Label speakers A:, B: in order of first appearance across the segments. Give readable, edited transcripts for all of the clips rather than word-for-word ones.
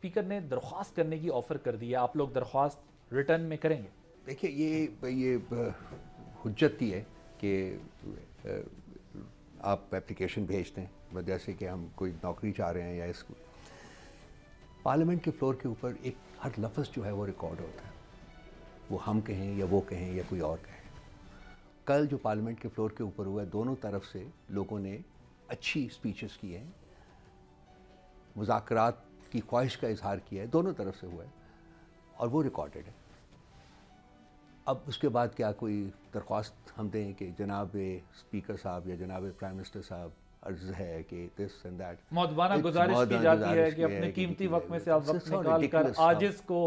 A: Speaker نے درخواست کرنے کی آفر کر دی ہے, آپ لوگ درخواست ریٹرن میں کریں گے؟
B: دیکھیے یہ حجت ہی ہے کہ آپ اپلیکیشن بھیج دیں, جیسے کہ ہم کوئی نوکری چاہ رہے ہیں یا اس کو پارلیمنٹ کے فلور کے اوپر ایک ہر لفظ جو ہے وہ ریکارڈ ہوتا ہے, وہ ہم کہیں یا وہ کہیں یا کوئی اور کہیں. کل جو پارلیمنٹ کے فلور کے اوپر ہوا ہے, دونوں طرف سے لوگوں نے اچھی اسپیچز کی ہیں, مذاکرات کی خواہش کا اظہار کیا ہے, دونوں طرف سے ہوا ہے اور وہ ریکارڈڈ ہے. اب اس کے بعد کیا کوئی درخواست ہم دیں کہ جناب اسپیکر صاحب یا جناب پرائم منسٹر صاحب عرض ہے کہ دس اینڈ دیٹ,
A: مؤدبانہ گزارش کی جاتی ہے کہ اپنے قیمتی وقت میں سے آپ وقت نکال کر عاجز کو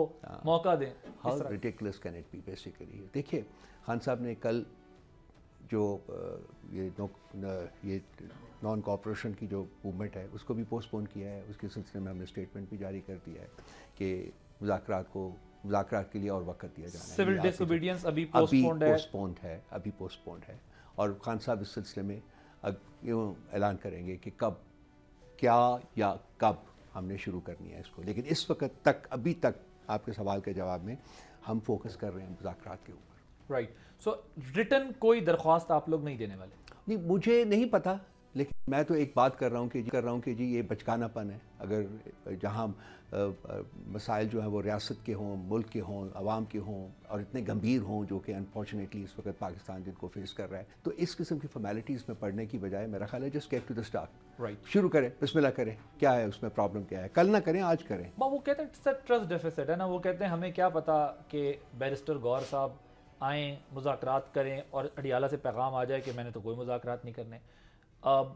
A: موقع دیں.
B: How ridiculous can it be basically. دیکھیے خان صاحب نے کل جو یہ نان کوآپریشن کی جو موومنٹ ہے اس کو بھی پوسٹ پون کیا ہے. اس کے سلسلے میں ہم نے اسٹیٹمنٹ بھی جاری کر دیا ہے کہ مذاکرات کے لیے اور وقت دیا جانا ہے.
A: سول ڈس اوبیڈینس ابھی
B: پوسٹ پونڈ ہے اور خان صاحب اس سلسلے میں یوں اعلان کریں گے کہ کب کیا یا کب ہم نے شروع کرنی ہے اس کو. لیکن اس وقت تک ابھی تک آپ کے سوال کے جواب میں ہم فوکس کر رہے ہیں مذاکرات کے اوپر.
A: رائٹ. سو ریٹرن کوئی درخواست آپ لوگ نہیں دینے والے؟
B: نہیں, مجھے نہیں پتا, لیکن میں تو ایک بات کر رہا ہوں کہ جی یہ بچکانا پن ہے. اگر جہاں مسائل جو ہیں وہ ریاست کے ہوں, ملک کے ہوں, عوام کے ہوں اور اتنے گمبھیر ہوں جو کہ انفارچونیٹلی اس وقت پاکستان جن کو فیس کر رہا ہے, تو اس قسم کی فارمیلٹیز میں پڑھنے کی بجائے میرا خیال ہے just get to the start.
A: Right,
B: شروع کریں, بسم اللہ کریں, کیا ہے اس میں پرابلم, کیا ہے, کل نہ کریں آج کریں.
A: وہ کہتے ہیں ٹرسٹ ڈیفیسٹ ہے نا. وہ کہتے ہیں ہمیں کیا پتا کہ بیرسٹر گور صاحب آئیں مذاکرات کریں اور اڈیالہ سے پیغام آ جائے کہ میں نے تو کوئی مذاکرات نہیں کرنے. اب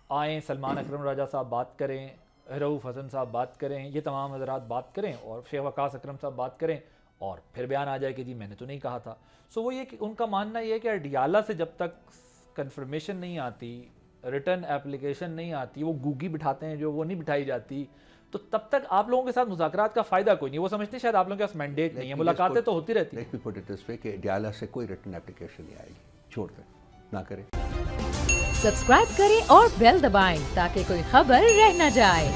A: آئیں سلمان اکرم راجہ صاحب بات کریں, رؤوف حسن صاحب بات کریں, یہ تمام حضرات بات کریں اور شیخ وقاص اکرم صاحب بات کریں اور پھر بیان آ جائے کہ جی میں نے تو نہیں کہا تھا. سو وہ یہ کہ ان کا ماننا یہ ہے کہ اڈیالہ سے جب تک کنفرمیشن نہیں آتی, ریٹرن اپلیکیشن نہیں آتی, وہ گوگی بٹھاتے ہیں جو وہ نہیں بٹھائی جاتی, تو تب تک آپ لوگوں کے ساتھ مذاکرات کا فائدہ کوئی نہیں. وہ سمجھتے شاید آپ لوگوں کے پاس مینڈیٹ نہیں ہے, ملاقاتیں تو ہوتی رہتی ہیں.
B: Let me put it this وے کہ اڈیالہ سے کوئی ریٹرن اپلیکیشن نہیں آئے گی, چھوڑ دیں, نہ کریں.
C: سبسکرائب کریں اور بیل دبائیں تاکہ کوئی خبر رہ نہ جائے.